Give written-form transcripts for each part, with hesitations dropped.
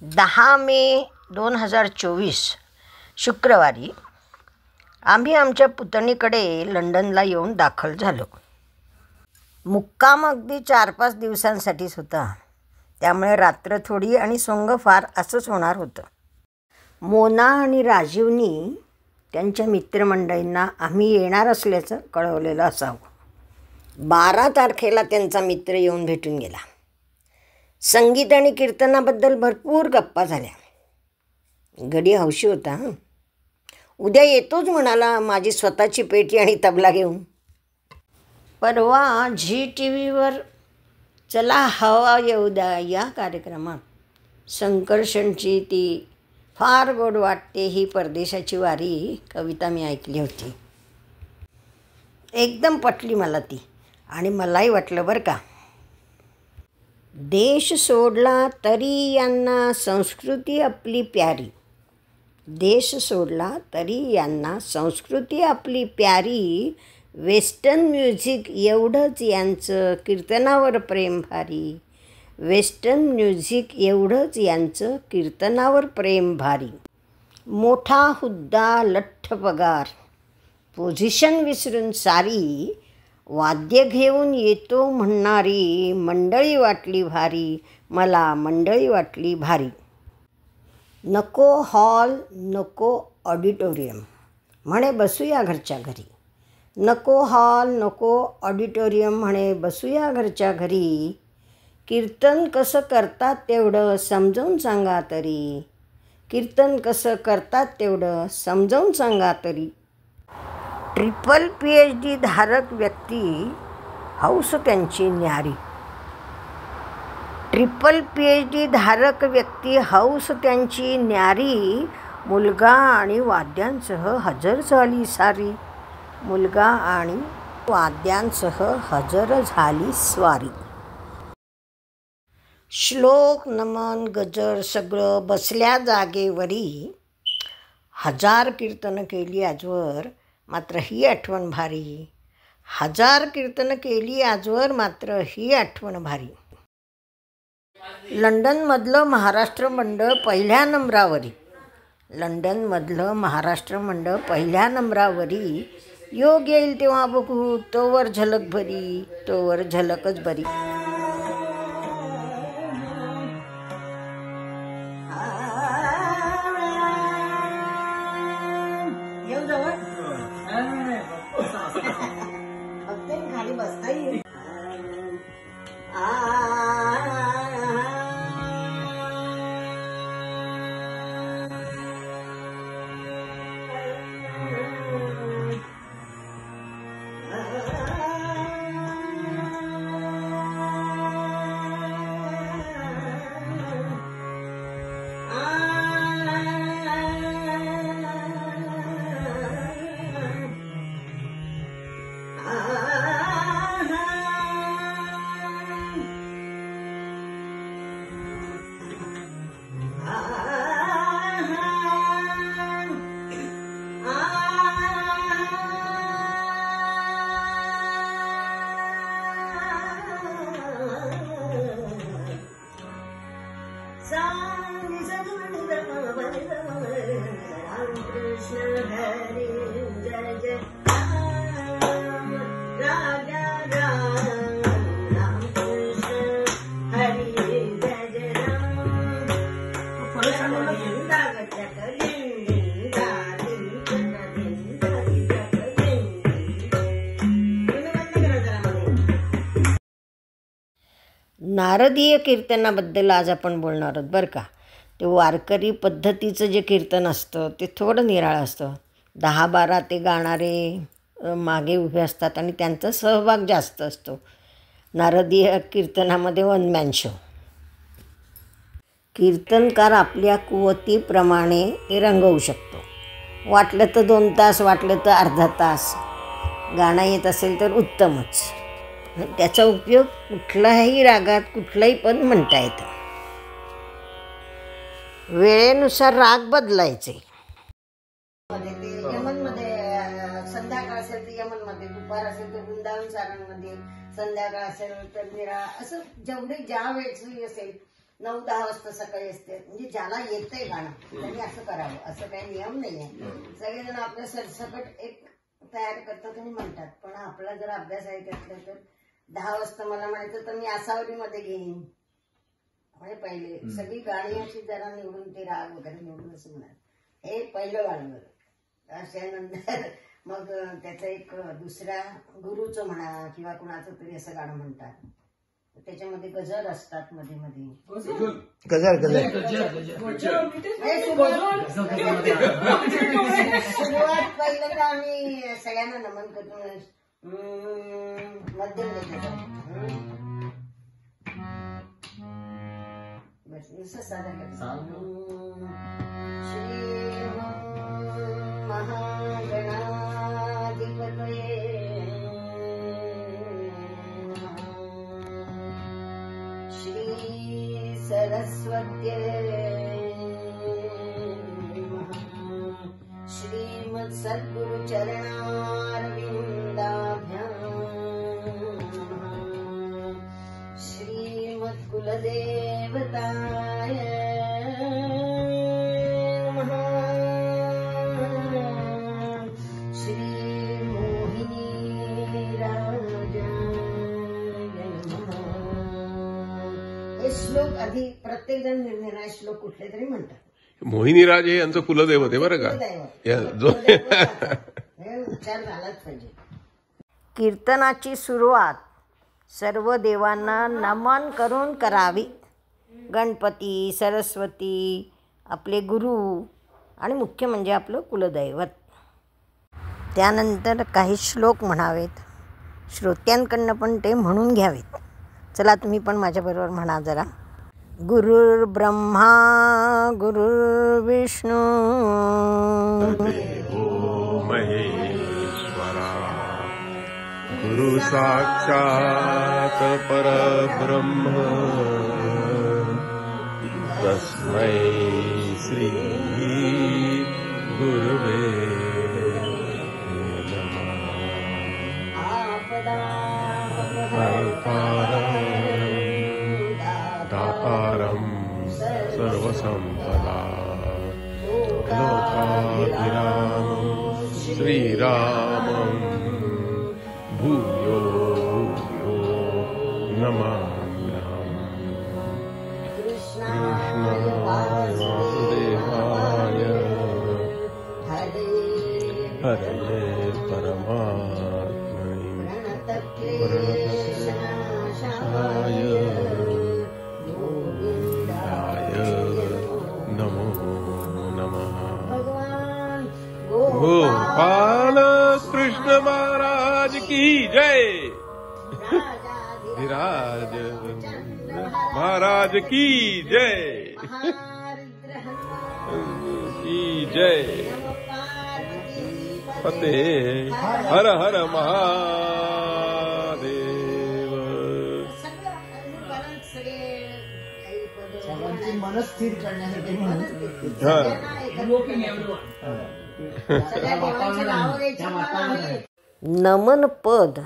10 मे 2024 शुक्रवारी आम्ही आमच्या पुतणीकडे लंडनला येऊन दाखल झालो. मुक्काम अगदी 4-5 दिवसांसाठीच होता, त्यामुळे रात्र थोडी आणि सोंग फार असंच होणार होतं. मोना आणि राजीवनी त्यांच्या मित्रमंडळींना आम्ही येणार असल्याचं कळवलेलं असावं. 12 तारखेला त्यांचा मित्र येऊन भेटून गेला. संगीत आणि कीर्तनाबद्दल भरपूर गप्पा झाल्या. गडी हौशी होता. उद्या येतोच म्हणाला माझी स्वतःची पेटी आणि तबला घेऊन. परवा ZTVवर चला हवा येऊ द्या या कार्यक्रमात संकर्षणची ती फार गोड वाटते ही परदेशाची वारी कविता मी ऐकली होती. एकदम पटली मला ती आणि मलाही वाटलं बरं का. देश सोडला तरी यांना संस्कृती आपली प्यारी. देश सोडला तरी यांना संस्कृती आपली प्यारी. वेस्टर्न म्युझिक एवढंच यांचं कीर्तनावर प्रेम भारी. वेस्टर्न म्युझिक एवढंच यांचं कीर्तनावर प्रेम भारी. मोठा हुद्दा लठ्ठ पगार पोझिशन विसरून सारी. वाद्य घेऊन येतो म्हणणारी मंडळी वाटली भारी. मला मंडळी वाटली भारी. नको हॉल नको ऑडिटोरियम म्हणे बसूया घरच्या घरी. नको हॉल नको ऑडिटोरियम म्हणे बसूया घरच्या घरी. कीर्तन कसं करतात तेवढं समजावून सांगा तरी. कीर्तन कसं करतात तेवढं समजावून सांगा तरी. ट्रिपल PhD धारक व्यक्ती हौस त्यांची न्यारी. ट्रिपल PhD धारक व्यक्ती हौस त्यांची न्यारी. मुलगा आणि वाद्यांसह हजर झाली सारी. मुलगा आणि वाद्यांसह हजर झाली स्वारी. श्लोक नमन गजर सगळं बसल्या जागेवरी. 1000 कीर्तनं केली आजवर मात्र ही आठवण भारी. 1000 कीर्तनं केली आजवर मात्र ही आठवण भारी. लंडनमधलं महाराष्ट्र मंडळ पहिल्या नंबरावरी. लंडनमधलं महाराष्ट्र मंडळ पहिल्या नंबरावरी. योग येईल तेव्हा बघू तोवर झलक भरी. तोवर झलकच बरी. खाली बसता येईल. नारदीय कीर्तनाबद्दल आज आपण बोलणार आहोत बरं का. ते वारकरी पद्धतीचं जे कीर्तन असतं ते थोडं निराळं असतं. 10-12 ते गाणारे मागे उभे असतात आणि त्यांचा सहभाग जास्त असतो. नारदीय कीर्तनामध्ये 1 मॅन शो. कीर्तनकार आपल्या कुवतीप्रमाणे ते रंगवू शकतो. वाटलं तर 2 तास, वाटलं तर अर्धा तास. गाणं येत असेल तर उत्तमच. त्याचा उपयोग कुठल्याही रागात कुठलंही पद म्हणता येतं. वेळेनुसार राग बदलायचे. यमनमध्ये संध्याकाळ असेल तर यमनमध्ये, दुपार असेल तर वृंदावन सारणमध्ये, संध्याकाळ असेल तर निरा, असं जेवढे ज्या वेळेची असेल 9-10 वाजता सकाळी असते. म्हणजे ज्याला येतंय गाणं त्यांनी असं करावं, असं काही नियम नाहीये. सगळेजण आपलं सरसकट एक तयार करतात आणि म्हणतात. पण आपला जर अभ्यास आहे त्यातला तर 10 वाजता मला म्हणायचं तर मी आसावरीमध्ये घेईन. म्हणजे पहिले सगळी गाणी अशी जरा निवडून ते राग वगैरे निवडून असं म्हणा. हे पहिलं गाणं बरं. अशानंतर मग त्याचं एक दुसऱ्या गुरुचं म्हणा किंवा कुणाचं तरी असं गाणं म्हणतात. त्याच्यामध्ये गजल असतात मध्ये मध्ये. सुरुवात पहिलं तर आम्ही सगळ्यांना नमन करतो. मध्यम बस नुसतं साधा करतो. श्री महागणाधिपतये श्री सरस्वत्यै श्रीमत् सद्गुरु चरणारविन्दाभ्याम् श्रीमत् कुलदेवताय श्री मोहिनी हे श्लोक आधी प्रत्येक जण निर्णय श्लोक कुठले तरी म्हणतात. मोहिनीराज हे यांचं कुलदैवत आहे बरं का. उच्चार झालाच पाहिजे. कीर्तनाची सुरुवात सर्व देवांना नमन करून करावी. गणपती, सरस्वती, आपले गुरु आणि मुख्य म्हणजे आपलं कुलदैवत. त्यानंतर काही श्लोक म्हणावेत. श्रोत्यांकडनं पण ते म्हणून घ्यावेत. चला तुम्ही पण माझ्याबरोबर म्हणा जरा. गुरुर्ब्रह्मा गुरुर्विष्णू देवो महेश्वरा गुरु साक्षात परब्रह्म तस्मै श्री गुरुवे दातारं सर्वसंपदा लोकाभिरामं श्रीरामं भूयो भूयो नमाम्यहम्. कृष्णाय वासुदेवाय हरये परमात्मने प्रणतक्लेशनाशाय नमो नमः. गोपाल कृष्ण महाराज की जय. विराज महाराज की जय की जय. फतेह हर हर महादेव. मन स्थिर करण्यासाठी नमन पद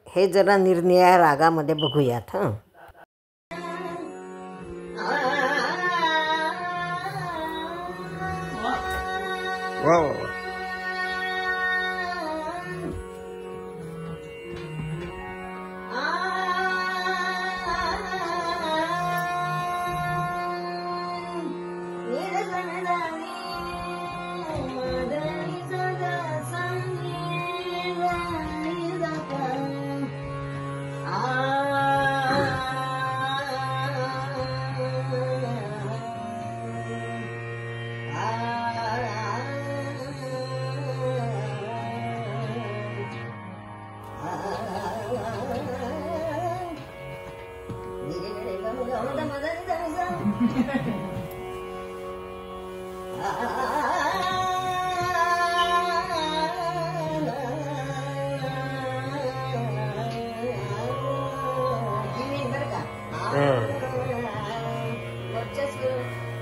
हे जरा निरनिळ्या रागामध्ये बघूयात. वा वा.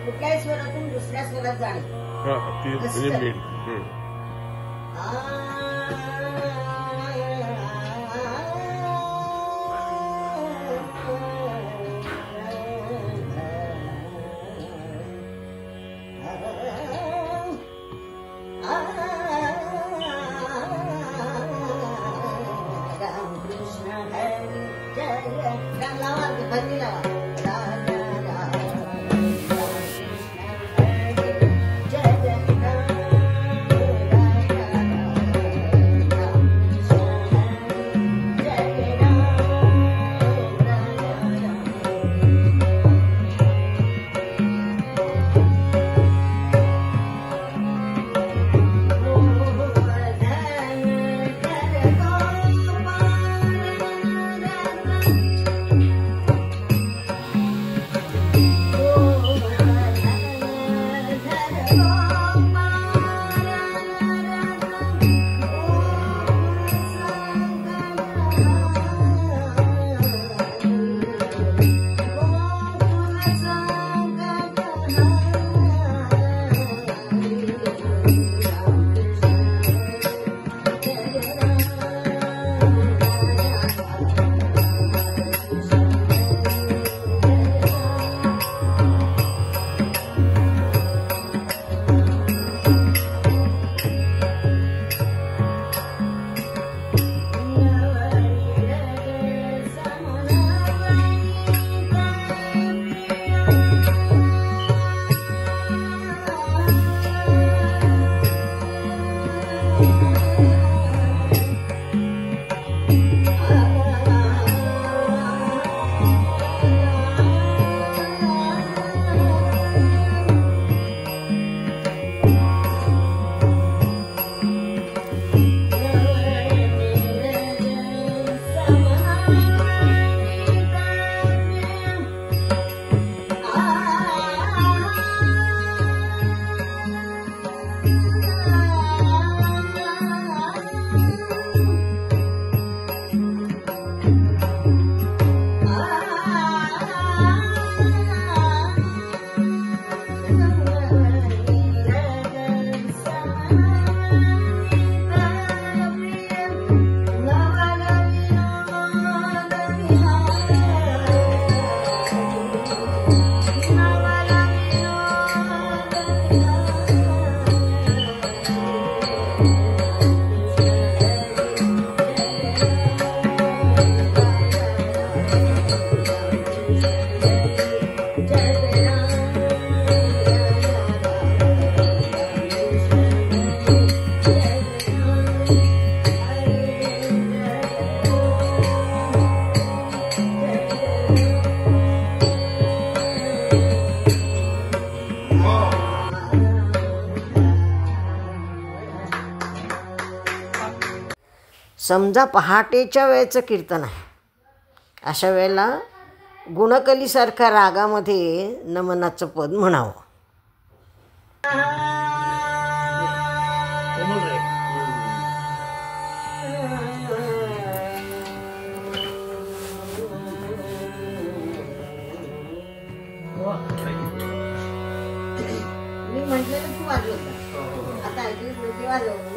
कुठल्याही स्वरातून दुसऱ्या स्वरात जाणे. समजा पहाटेच्या वेळेचं कीर्तन आहे, अशा वेळेला गुणकलीसारख्या रागामध्ये नमनाचं पद म्हणावं. मी म्हटलेलं तू वाजवता, आता ऐकलीच नव्हती वाजव.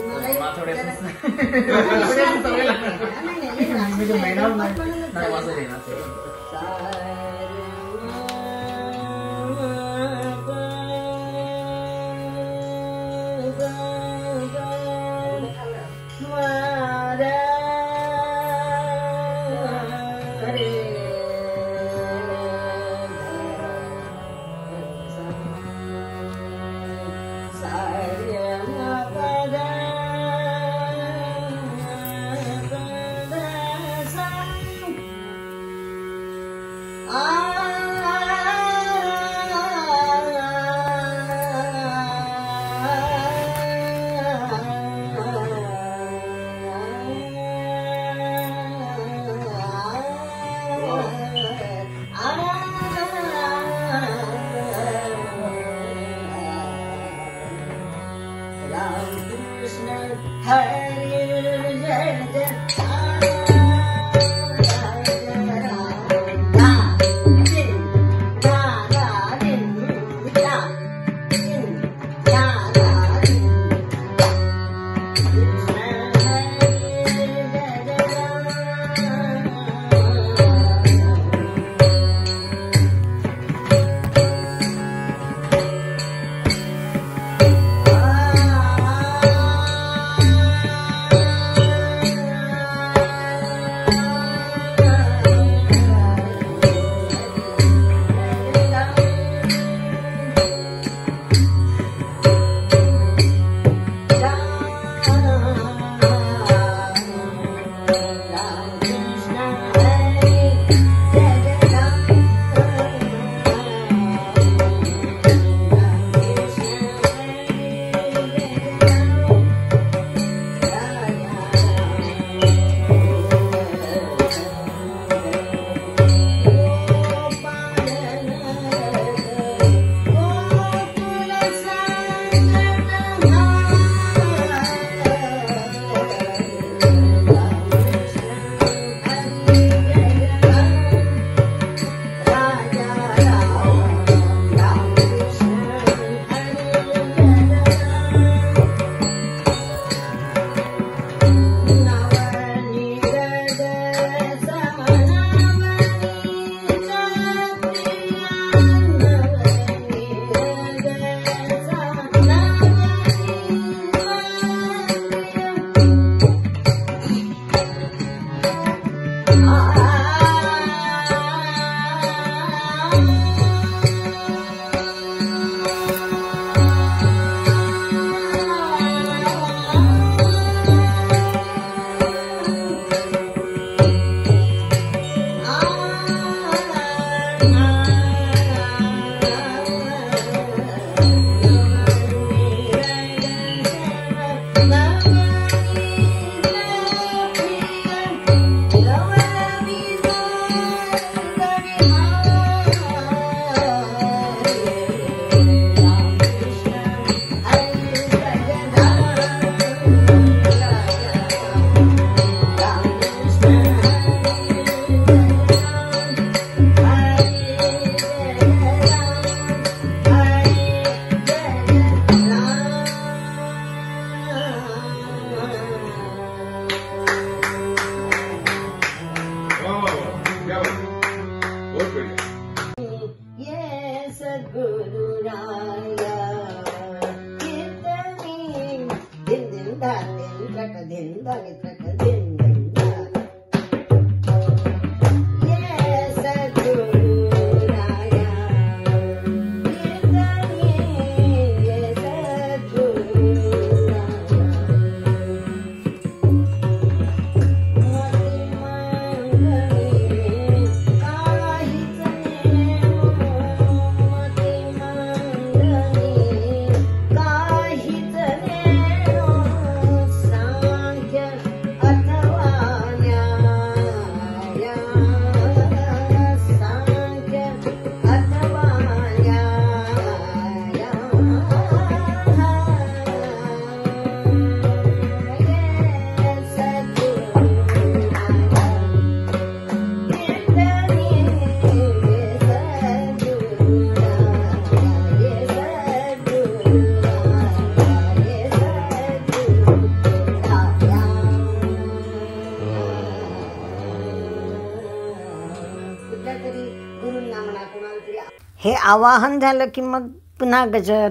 हे आवाहन झालं की मग पुन्हा गजर,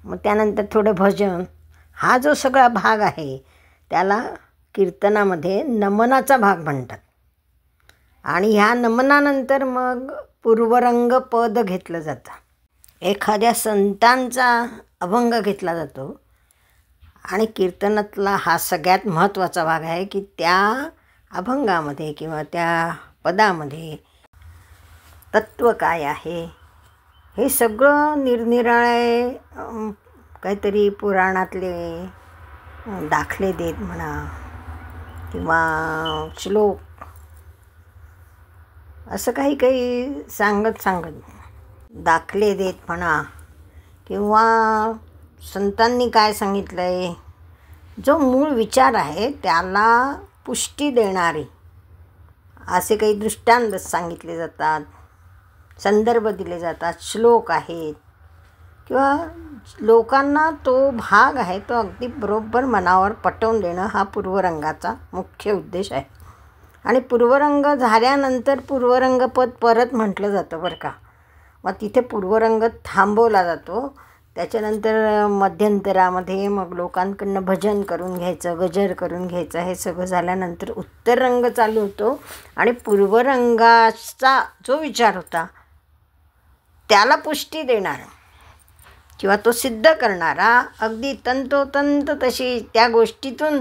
मग त्यानंतर थोडं भजन. हा जो सगळा भाग आहे त्याला कीर्तनामध्ये नमनाचा भाग म्हणतात. आणि ह्या नमनानंतर मग पूर्वरंग पद घेतलं जातं. एखाद्या संतांचा अभंग घेतला जातो. आणि कीर्तनातला हा सगळ्यात महत्त्वाचा भाग आहे की त्या अभंगामध्ये किंवा त्या पदामध्ये तत्त्व काय आहे हे सगळं निरनिराळे काहीतरी पुराणातले दाखले देत म्हणा किंवा श्लोक असं काही काही सांगत दाखले देत म्हणा किंवा संतांनी काय सांगितलं आहे, जो मूळ विचार आहे त्याला पुष्टी देणारे असे काही दृष्टांत सांगितले जातात, संदर्भ दिले जातात, श्लोक आहेत किंवा लोकांना तो भाग आहे तो अगदी बरोबर मनावर पटवून देणं हा पूर्वरंगाचा मुख्य उद्देश आहे. आणि पूर्वरंग झाल्यानंतर पूर्वरंगपद परत म्हटलं जातं बरं का. मग तिथे पूर्वरंग थांबवला जातो. त्याच्यानंतर मध्यंतरामध्ये मग लोकांकडनं भजन करून घ्यायचं, गजर करून घ्यायचं. हे सगळं झाल्यानंतर उत्तर रंग चालू होतो आणि पूर्वरंगाचा जो विचार होता त्याला पुष्टी देणारा किंवा तो सिद्ध करणारा अगदी तंतोतंत तशी त्या गोष्टीतून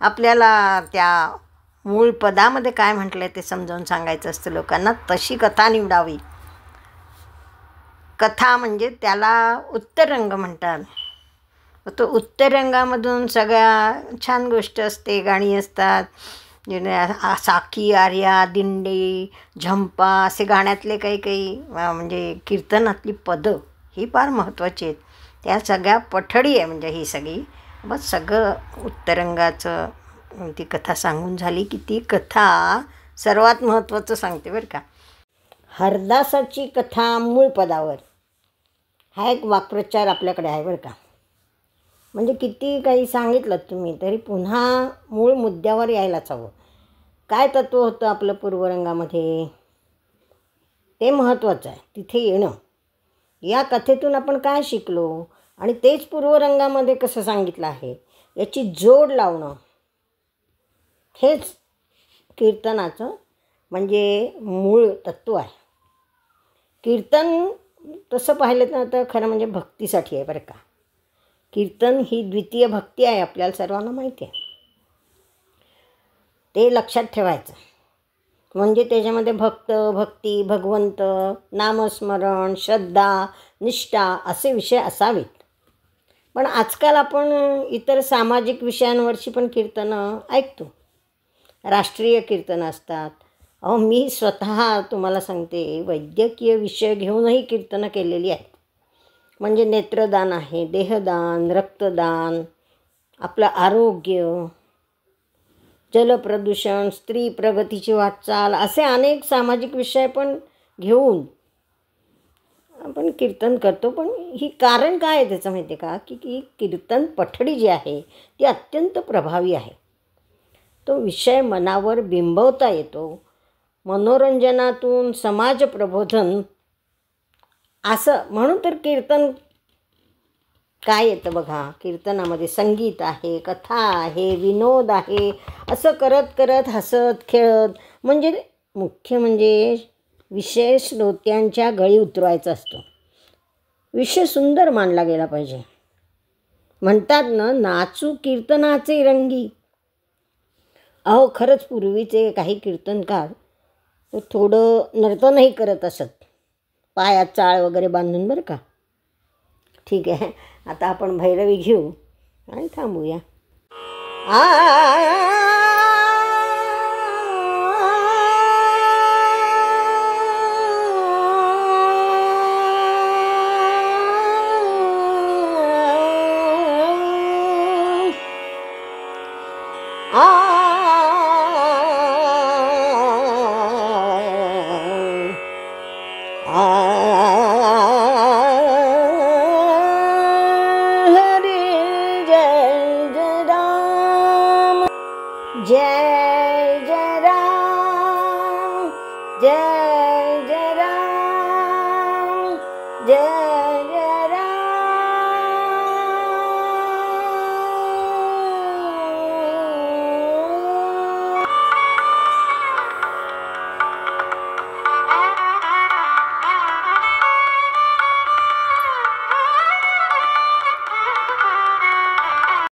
आपल्याला त्या मूळ पदामध्ये काय म्हटलं आहे ते समजावून सांगायचं असतं लोकांना. तशी कथा निवडावी. कथा म्हणजे त्याला उत्तररंग म्हणतात. तो उत्तररंगामधून सगळ्या छान गोष्ट असते, गाणी असतात, साखी, आर्या, दिंडी, झंपा असे गाण्यातले काही काही म्हणजे कीर्तनातली पदं ही फार महत्त्वाची आहेत. त्या सगळ्या पठडी आहे म्हणजे ही सगळी. बस सगळं उत्तरंगाचं ती कथा सांगून झाली की ती कथा सर्वात महत्त्वाचं सांगते बरं का. हरदासाची कथा मूळ पदावर हा एक वाक्प्रचार आपल्याकडे आहे बरं का. म्हणजे किती काही सांगितलं तुम्ही तरी पुन्हा मूळ मुद्द्यावर यायलाच हवं. काय तत्त्व होतं आपलं पूर्वरंगामध्ये ते महत्त्वाचं आहे. तिथे येणं, या कथेतून आपण काय शिकलो आणि तेच पूर्वरंगामध्ये कसं सांगितलं आहे याची जोड लावणं हेच कीर्तनाचं म्हणजे मूळ तत्त्व आहे. कीर्तन तसं पाहिलं तर खरं म्हणजे भक्तीसाठी आहे बरं का. कीर्तन ही द्वितीय भक्ती आहे, आपल्याला सर्वांना माहिती आहे. ते लक्षात ठेवायचं. म्हणजे त्याच्यामध्ये भक्ती, भगवंत, नामस्मरण, श्रद्धा, निष्ठा असे विषय असावेत. पण आजकाल आपण इतर सामाजिक विषयांवरची पण कीर्तनं ऐकतो. राष्ट्रीय कीर्तनं असतात. मी स्वतः तुम्हाला सांगते वैद्यकीय विषय घेऊनही कीर्तनं केलेली आहेत. म्हणजे नेत्रदान आहे, देहदान, रक्तदान, आपलं आरोग्य, जलप्रदूषण, स्त्री प्रगतीची वाटचाल असे अनेक सामाजिक विषय पण घेऊन आपण कीर्तन करतो. पण ही कारण काय आहे त्याचं माहिती आहे का की कीर्तन पठडी जी आहे ती अत्यंत प्रभावी आहे. तो विषय मनावर बिंबवता येतो. मनोरंजनातून समाज प्रबोधन असं म्हणून तर कीर्तन काय येतं बघा. कीर्तनामध्ये संगीत आहे, कथा आहे, विनोद आहे. असं करत करत हसत खेळत म्हणजे मुख्य म्हणजे विषय श्रोत्यांच्या गळी उतरवायचा असतो. विषय सुंदर मांडला गेला पाहिजे. म्हणतात ना, नाचू कीर्तनाचे रंगी. अहो खरंच पूर्वीचे काही कीर्तनकार थोडं नर्तनही करत असत, पायात चाळ वगैरे बांधून बरं का. ठीक आहे, आता आपण भैरवी घेऊ आणि थांबूया. जय जय